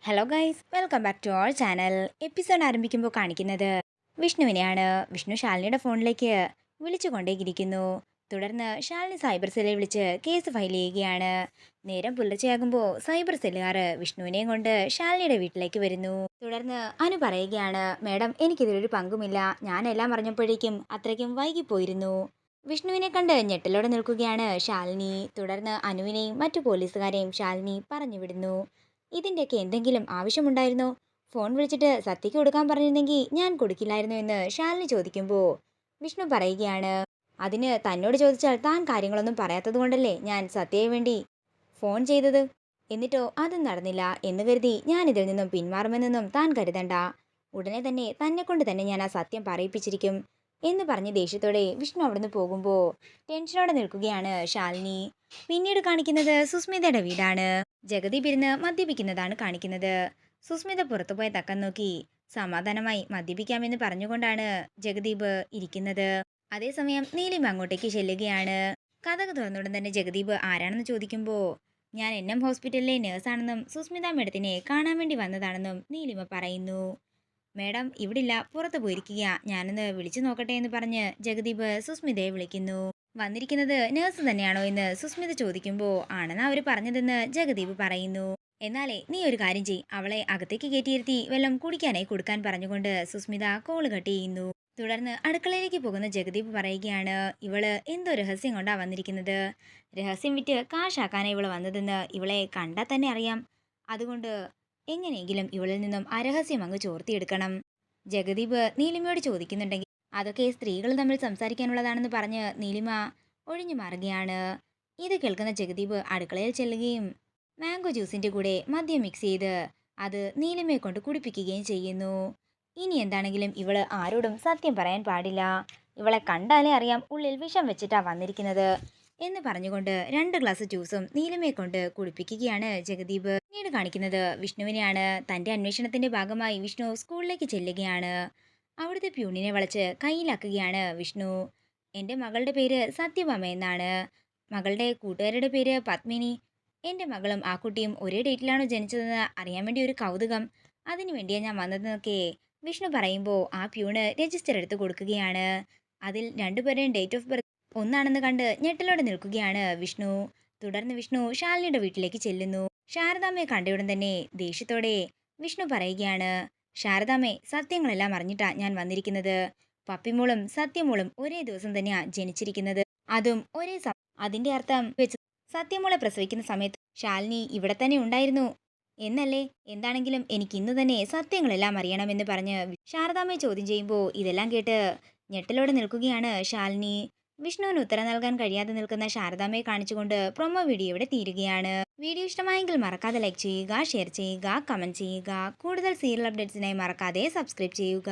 Hello guys, welcome back to our channel. Episode ആരംഭിക്കുമ്പോൾ കാണിക്കുന്നത് വിഷ്ണുവിനെയാണ്. വിഷ്ണു ശാലിനിയുടെ ഫോണിലേക്ക് വിളിച്ചുകൊണ്ടേയിരിക്കുന്നു. തുടർന്ന് ശാലിനി സൈബർ സെല്ലിൽ വിളിച്ച് കേസ് ഫയൽ ചെയ്യുകയാണ്. നേരം പുലർച്ചെയാകുമ്പോൾ സൈബർ സെല്ലുകാർ വിഷ്ണുവിനെയും കൊണ്ട് ശാലിനിയുടെ വീട്ടിലേക്ക് വരുന്നു. തുടർന്ന് അനു പറയുകയാണ്, മേഡം, എനിക്കിതിലൊരു പങ്കുമില്ല. ഞാനെല്ലാം അറിഞ്ഞപ്പോഴേക്കും അത്രയ്ക്കും വൈകിപ്പോയിരുന്നു. വിഷ്ണുവിനെ കണ്ട് ഞെട്ടലോടെ നിൽക്കുകയാണ് ശാലിനി. തുടർന്ന് അനുവിനെയും മറ്റു പോലീസുകാരെയും ശാലിനി പറഞ്ഞു വിടുന്നു. ഇതിൻ്റെയൊക്കെ എന്തെങ്കിലും ആവശ്യമുണ്ടായിരുന്നോ? ഫോൺ വിളിച്ചിട്ട് സത്യക്ക് കൊടുക്കാൻ പറഞ്ഞിരുന്നെങ്കിൽ ഞാൻ കൊടുക്കില്ലായിരുന്നു എന്ന് ശാലിനി ചോദിക്കുമ്പോൾ വിഷ്ണു പറയുകയാണ്, അതിന് തന്നോട് ചോദിച്ചാൽ താൻ കാര്യങ്ങളൊന്നും പറയാത്തത് കൊണ്ടല്ലേ ഞാൻ സത്യയെ വേണ്ടി ഫോൺ ചെയ്തത്. എന്നിട്ടോ അതും നടന്നില്ല എന്ന് കരുതി ഞാൻ ഇതിൽ നിന്നും പിന്മാറുമെന്നൊന്നും താൻ കരുതണ്ട. ഉടനെ തന്നെ തന്നെ കൊണ്ട് തന്നെ ഞാൻ ആ സത്യം പറയിപ്പിച്ചിരിക്കും എന്ന് പറഞ്ഞ് ദേഷ്യത്തോടെ വിഷ്ണു അവിടുന്ന് പോകുമ്പോൾ ടെൻഷനോടെ നിൽക്കുകയാണ് ശാലിനി. പിന്നീട് കാണിക്കുന്നത് സുസ്മിതയുടെ വീടാണ്. ജഗദീപ് ഇരുന്ന് മദ്യപിക്കുന്നതാണ് കാണിക്കുന്നത്. സുസ്മിത പുറത്തുപോയ തക്കം നോക്കി സമാധാനമായി മദ്യപിക്കാമെന്ന് പറഞ്ഞുകൊണ്ടാണ് ജഗദീപ് ഇരിക്കുന്നത്. അതേസമയം നീലിമ അങ്ങോട്ടേക്ക് ചെല്ലുകയാണ്. കഥക് തുറന്നുടൻ തന്നെ ജഗദീപ് ആരാണെന്ന് ചോദിക്കുമ്പോൾ ഞാൻ NM ഹോസ്പിറ്റലിലെ നേഴ്സാണെന്നും സുസ്മിത മേഡത്തിനെ കാണാൻ വേണ്ടി വന്നതാണെന്നും നീലിമ പറയുന്നു. മേഡം ഇവിടില്ല, പുറത്തു പോയിരിക്കുക, ഞാനൊന്ന് വിളിച്ചു നോക്കട്ടെ എന്ന് പറഞ്ഞ് ജഗദീപ് സുസ്മിതയെ വിളിക്കുന്നു. വന്നിരിക്കുന്നത് നേഴ്സ് തന്നെയാണോ എന്ന് സുസ്മിത ചോദിക്കുമ്പോൾ ആണെന്ന് അവർ പറഞ്ഞതെന്ന് ജഗദീപ് പറയുന്നു. എന്നാലേ നീ ഒരു കാര്യം ചെയ്, അവളെ അകത്തേക്ക് കയറ്റിയിരുത്തി വല്ലതും കുടിക്കാനായി കൊടുക്കാൻ പറഞ്ഞുകൊണ്ട് സുസ്മിത കോള് കട്ട് ചെയ്യുന്നു. തുടർന്ന് അടുക്കളയിലേക്ക് പോകുന്ന ജഗദീപ് പറയുകയാണ്, ഇവള് എന്തോ രഹസ്യം കൊണ്ടാ വന്നിരിക്കുന്നത്. രഹസ്യം വിറ്റ് കാശാക്കാനായി ഇവള് വന്നതെന്ന് ഇവളെ കണ്ടാൽ തന്നെ അറിയാം. അതുകൊണ്ട് എങ്ങനെയെങ്കിലും ഇവളിൽ നിന്നും ആ രഹസ്യം അങ്ങ് ചോർത്തിയെടുക്കണം. ജഗദീപ് നീലിമയോട് ചോദിക്കുന്നുണ്ടെങ്കിൽ അതൊക്കെ സ്ത്രീകൾ തമ്മിൽ സംസാരിക്കാനുള്ളതാണെന്ന് പറഞ്ഞ് നീലിമ ഒഴിഞ്ഞു മാറുകയാണ്. ഇത് കേൾക്കുന്ന ജഗദീപ് അടുക്കളയിൽ ചെല്ലുകയും മാംഗോ ജ്യൂസിന്റെ കൂടെ മദ്യം മിക്സ് ചെയ്ത് അത് നീലിമയെ കൊണ്ട് കുടിപ്പിക്കുകയും ചെയ്യുന്നു. ഇനി എന്താണെങ്കിലും ഇവള് ആരോടും സത്യം പറയാൻ പാടില്ല. ഇവളെ കണ്ടാലേ അറിയാം ഉള്ളിൽ വിഷം വെച്ചിട്ടാ വന്നിരിക്കുന്നത് എന്ന് പറഞ്ഞുകൊണ്ട് 2 ഗ്ലാസ് ജ്യൂസും നീലിമയെ കൊണ്ട് കുടിപ്പിക്കുകയാണ് ജഗദീപ്. പിന്നീട് കാണിക്കുന്നത് വിഷ്ണുവിനെയാണ്. തന്റെ അന്വേഷണത്തിന്റെ ഭാഗമായി വിഷ്ണു സ്കൂളിലേക്ക് ചെല്ലുകയാണ്. അവിടുത്തെ പ്യൂണിനെ വളച്ച് കയ്യിലാക്കുകയാണ് വിഷ്ണു. എൻ്റെ മകളുടെ പേര് സത്യഭാമ എന്നാണ്. മകളുടെ കൂട്ടുകാരുടെ പേര് പത്മിനി. എൻ്റെ മകളും ആ കുട്ടിയും ഒരേ ഡേറ്റിലാണോ ജനിച്ചതെന്ന് അറിയാൻ വേണ്ടി ഒരു കൗതുകം. അതിനു വേണ്ടിയാണ് ഞാൻ വന്നതെന്നൊക്കെ വിഷ്ണു പറയുമ്പോൾ ആ പ്യൂണ് രജിസ്റ്റർ എടുത്ത് കൊടുക്കുകയാണ്. അതിൽ രണ്ടുപേരുടെയും ഡേറ്റ് ഓഫ് ബർത്ത് ഒന്നാണെന്ന് കണ്ട് ഞെട്ടലോടെ നിൽക്കുകയാണ് വിഷ്ണു. തുടർന്ന് വിഷ്ണു ശാലിനിയുടെ വീട്ടിലേക്ക് ചെല്ലുന്നു. ശാരദാമ്മയെ കണ്ടയുടൻ തന്നെ ദേഷ്യത്തോടെ വിഷ്ണു പറയുകയാണ്, ശാരദാമ്മേ, സത്യങ്ങളെല്ലാം അറിഞ്ഞിട്ടാ ഞാൻ വന്നിരിക്കുന്നത്. പപ്പിമോളും സത്യമോളും ഒരേ ദിവസം തന്നെയാ ജനിച്ചിരിക്കുന്നത്. അതും ഒരേ അതിന്റെ അർത്ഥം വെച്ച് സത്യമോളെ പ്രസവിക്കുന്ന സമയത്ത് ശാലിനി ഇവിടെ തന്നെ ഉണ്ടായിരുന്നു എന്നല്ലേ? എന്താണെങ്കിലും എനിക്ക് ഇന്ന് തന്നെ സത്യങ്ങളെല്ലാം അറിയണമെന്ന് പറഞ്ഞ് ശാരദാമ്മയെ ചോദ്യം ചെയ്യുമ്പോൾ ഇതെല്ലാം കേട്ട് ഞെട്ടലോടെ നിൽക്കുകയാണ് ശാലിനി. വിഷ്ണുവിന് ഉത്തരം നൽകാൻ കഴിയാതെ നിൽക്കുന്ന ശാരദാമ്മയെ കാണിച്ചുകൊണ്ട് പ്രൊമോ വീഡിയോ ഇവിടെ തീരുകയാണ്. വീഡിയോ ഇഷ്ടമായെങ്കിൽ മറക്കാതെ ലൈക്ക് ചെയ്യുക, ഷെയർ ചെയ്യുക, കമന്റ് ചെയ്യുക. കൂടുതൽ സീരിയൽ അപ്ഡേറ്റ്സിനായി മറക്കാതെ സബ്സ്ക്രൈബ് ചെയ്യുക.